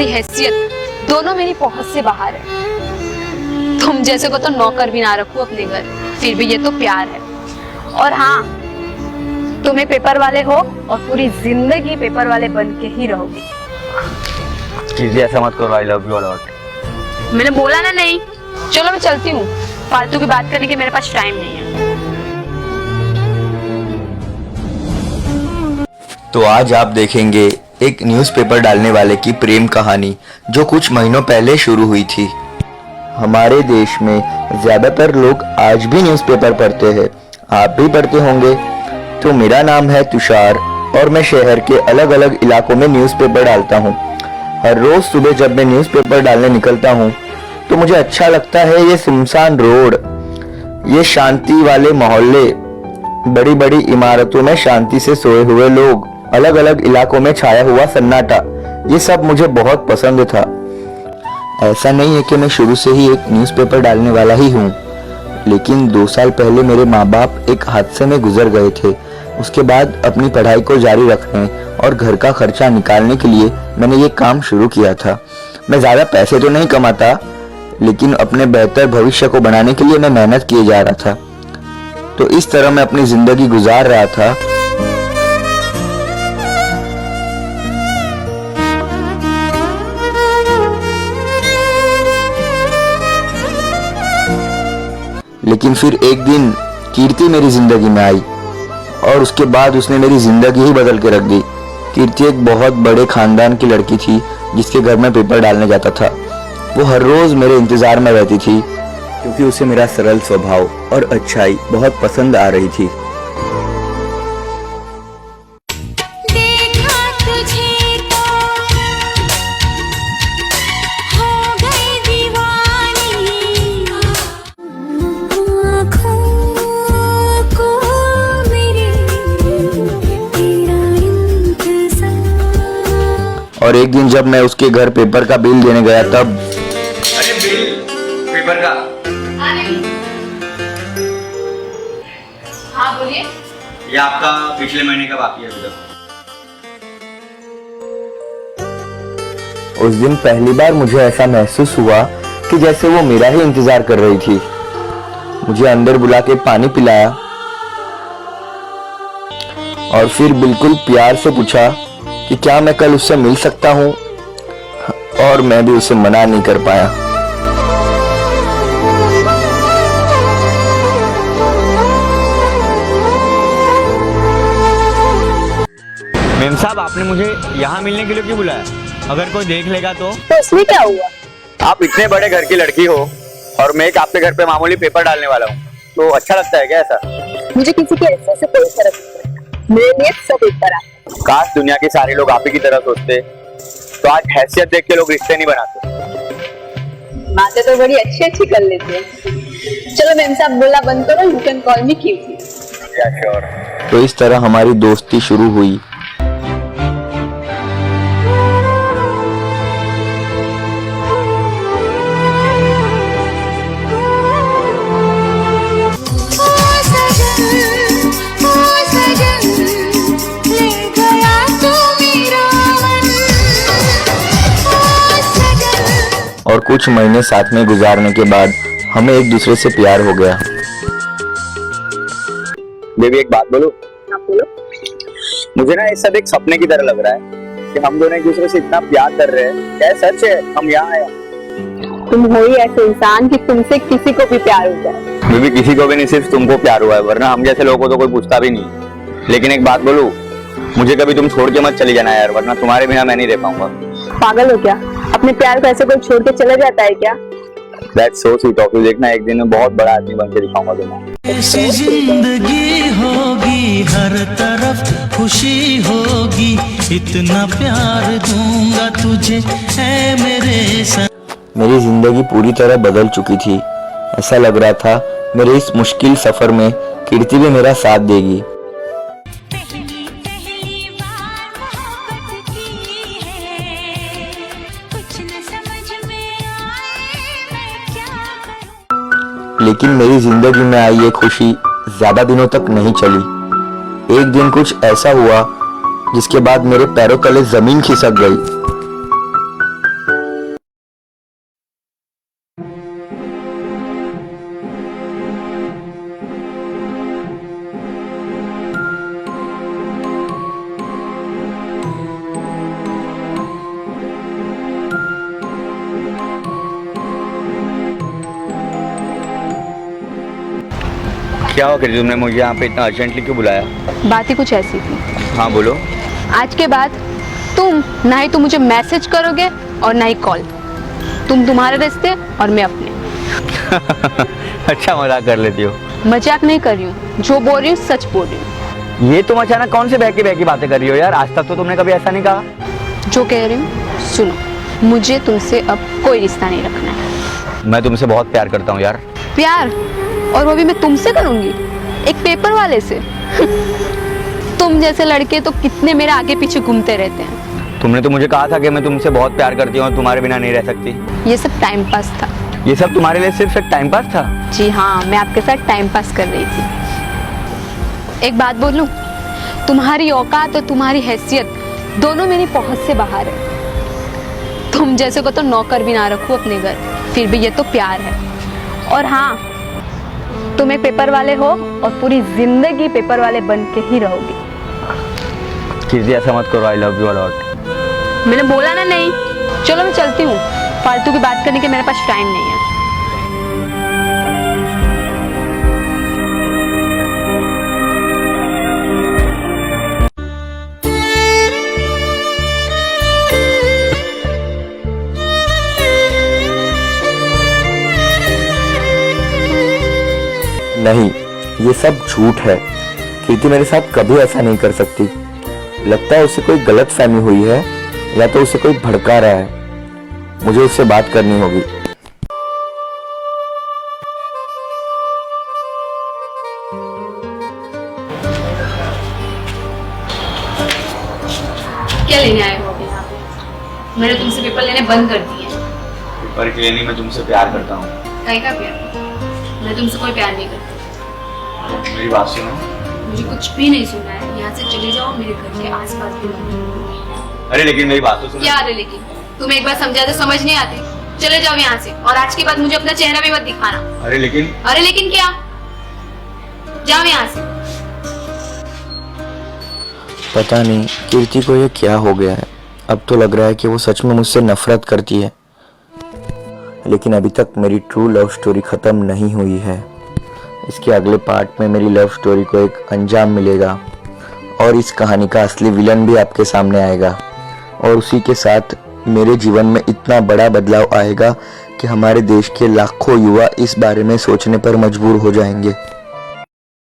हैसियत दोनों मेरी पहुंच से बाहर है। तुम जैसे को तो नौकर भी ना रखूं अपने घर, फिर भी ये तो प्यार है। और हाँ, तुम एक पेपर वाले हो और पूरी जिंदगी पेपर वाले बन के ही रहोगे। कीजिए, ऐसा मत करो। I love you a lot. मैंने बोला ना नहीं। चलो मैं चलती हूँ, फालतू की बात करने के मेरे पास टाइम नहीं है। तो आज आप देखेंगे एक न्यूज़पेपर डालने वाले की प्रेम कहानी जो कुछ महीनों पहले शुरू हुई थी। हमारे देश में ज़्यादातर लोग आज भी न्यूज़पेपर पढ़ते हैं, आप भी पढ़ते होंगे। तो मेरा नाम है तुषार और मैं शहर के अलग अलग इलाकों में न्यूज़पेपर डालता हूँ। हर रोज़ सुबह जब मैं न्यूज़पेपर डालने निकलता हूँ तो मुझे अच्छा लगता है। ये सुनसान रोड, ये शांति वाले मोहल्ले, बड़ी बड़ी इमारतों में शांति से सोए हुए लोग, अलग अलग इलाकों में छाया हुआ सन्नाटा, ये सब मुझे बहुत पसंद था। ऐसा नहीं है कि मैं शुरू से ही एक न्यूज़पेपर डालने वाला ही हूँ, लेकिन 2 साल पहले मेरे माँ बाप एक हादसे में गुजर गए थे। उसके बाद अपनी पढ़ाई को जारी रखने और घर का खर्चा निकालने के लिए मैंने ये काम शुरू किया था। मैं ज़्यादा पैसे तो नहीं कमाता, लेकिन अपने बेहतर भविष्य को बनाने के लिए मैं मेहनत किए जा रहा था। तो इस तरह मैं अपनी ज़िंदगी गुजार रहा था। लेकिन फिर एक दिन कीर्ति मेरी जिंदगी में आई और उसके बाद उसने मेरी जिंदगी ही बदल के रख दी। कीर्ति एक बहुत बड़े खानदान की लड़की थी जिसके घर में पेपर डालने जाता था। वो हर रोज मेरे इंतजार में रहती थी क्योंकि उसे मेरा सरल स्वभाव और अच्छाई बहुत पसंद आ रही थी। और एक दिन जब मैं उसके घर पेपर का बिल देने गया तब अरे बिल पेपर का। हाँ बोलिए। ये आपका पिछले महीने का बाकी है अभी तक। उस दिन पहली बार मुझे ऐसा महसूस हुआ कि जैसे वो मेरा ही इंतजार कर रही थी। मुझे अंदर बुला के पानी पिलाया और फिर बिल्कुल प्यार से पूछा कि क्या मैं कल उससे मिल सकता हूँ, और मैं भी उसे मना नहीं कर पाया। मेम साहब, आपने मुझे यहाँ मिलने के लिए क्यों बुलाया? अगर कोई देख लेगा तो इसमें क्या हुआ? आप इतने बड़े घर की लड़की हो और मैं एक आपके घर पे मामूली पेपर डालने वाला हूँ, तो अच्छा लगता है क्या ऐसा? मुझे किसी के ऐसे से कोई फर्क नहीं पड़ता, मेरे लिए सब एक तरह। काश दुनिया के सारे लोग आप ही की तरह सोचते, तो आज हैसियत देख के लोग रिश्ते नहीं बनाते। बातें तो बड़ी अच्छी अच्छी कर लेते हैं। चलो मैम साहब, बोला बंद करो, you can call me Kirti. Sure. तो इस तरह हमारी दोस्ती शुरू हुई। और कुछ महीने साथ में गुजारने के बाद हमें एक दूसरे से प्यार हो गया। बेबी, एक बात बोलूं? हाँ बोलो। मुझे ना ये सब एक सपने की तरह लग रहा है कि हम दोनों एक दूसरे से इतना प्यार कर रहे हैं। क्या सच है हम यहाँ आए? तुम हो ही ऐसे इंसान कि तुमसे किसी को भी प्यार हो जाए। बेबी, किसी को भी नहीं, सिर्फ तुमको प्यार हुआ है, वरना हम जैसे लोगों को तो कोई पूछता भी नहीं। लेकिन एक बात बोलूं, मुझे कभी तुम छोड़ के मत चली जाना यार, वरना तुम्हारे बिना मैं नहीं रह पाऊंगा। पागल हो क्या? अपने प्यार को ऐसे कोई छोड़ के चला जाता है क्या? That's so sweet of you। देखना एक दिन मैं बहुत बड़ा आदमी बन के दिखाऊंगा तुम्हें। ऐसी जिंदगी होगी, हर तरफ खुशी होगी, इतना प्यार दूंगा तुझे ऐ मेरे सन। मेरी जिंदगी पूरी तरह बदल चुकी थी। ऐसा लग रहा था मेरे इस मुश्किल सफर में कीर्ति भी मेरा साथ देगी। लेकिन मेरी जिंदगी में आई ये खुशी ज्यादा दिनों तक नहीं चली। एक दिन कुछ ऐसा हुआ जिसके बाद मेरे पैरों तले जमीन खिसक गई। क्या हुआ कृति, तुमने मुझे यहाँ पे इतना अर्जेंटली क्यों बुलाया? बात ही कुछ ऐसी थी। हाँ बोलो। आज के बाद तुम ना ही तो मुझे मैसेज करोगे और ना ही कॉल। तुम तुम्हारे रिश्ते और मैं अपने। अच्छा मजाक कर लेती हो। मजाक नहीं कर रही हूँ, जो बोल रही हूँ सच बोल रही हूँ। ये तुम अचानक कौन से बहकी बातें कर रही हो यार? आज तक तो तुमने कभी ऐसा नहीं कहा। जो कह रही हूँ सुनो, मुझे तुमसे अब कोई रिश्ता नहीं रखना है। मैं तुमसे बहुत प्यार करता हूँ यार। प्यार? और वो भी मैं तुमसे करूंगी, एक पेपर वाले से? तुम जैसे लड़के तो कितने मेरे आगे पीछे घूमते रहते हैं। तुमने तो मुझे कहा था कि मैं तुमसे बहुत प्यार करती हूँ और तुम्हारे बिना नहीं रह सकती। ये सब टाइम पास था। ये सब तुम्हारे लिए सिर्फ एक टाइम पास था? जी हाँ, मैं आपके साथ टाइम पास कर रही थी। एक बात बोलूं, तुम्हारी औकात और तुम्हारी हैसियत दोनों मेरी पहुंच से बाहर है। तुम जैसे को तो नौकर भी ना रखूं अपने घर, फिर भी ये तो प्यार है। और हाँ, तुम एक पेपर वाले हो और पूरी जिंदगी पेपर वाले बन के ही रहोगी। कीर्ति ऐसा मत करो, आई लव यू अलॉट। मैंने बोला ना नहीं। चलो मैं चलती हूँ, फालतू की बात करने के मेरे पास टाइम नहीं है। नहीं, ये सब झूठ है। कीर्ति मेरे साथ कभी ऐसा नहीं कर सकती। लगता है उसे कोई गलत फहमी हुई है या तो उसे कोई भड़का रहा है। मुझे उससे बात करनी होगी। क्या लेने आए हो अभी यहाँ पे? मैंने तुमसे पेपर लेने बंद कर दिए। पेपर के लिए नहीं, मैं तुमसे प्यार करता हूँ। कहीं का प्यार? मैं तुमसे कोई प्यार नहीं करती। मेरी बात सुनो। मुझे कुछ भी नहीं सुनना है। यहाँ से चले जाओ, मेरे घर के आसपास भी मत। अरे लेकिन मेरी बात तो सुनो। क्या अरे लेकिन? तुम्हें एक बार समझा तो समझ नहीं आती। चले जाओ यहाँ से, और आज के बाद मुझे अपना चेहरा भी मत दिखाना। अरे लेकिन क्या? जाओ यहाँ से। पता नहीं कीर्ति को ये क्या हो गया है। अब तो लग रहा है कि वो सच में मुझसे नफरत करती है। लेकिन अभी तक मेरी ट्रू लव स्टोरी खत्म नहीं हुई है। इसके अगले पार्ट में मेरी लव स्टोरी को एक अंजाम मिलेगा और इस कहानी का असली विलन भी आपके सामने आएगा। और उसी के साथ मेरे जीवन में इतना बड़ा बदलाव आएगा कि हमारे देश के लाखों युवा इस बारे में सोचने पर मजबूर हो जाएंगे।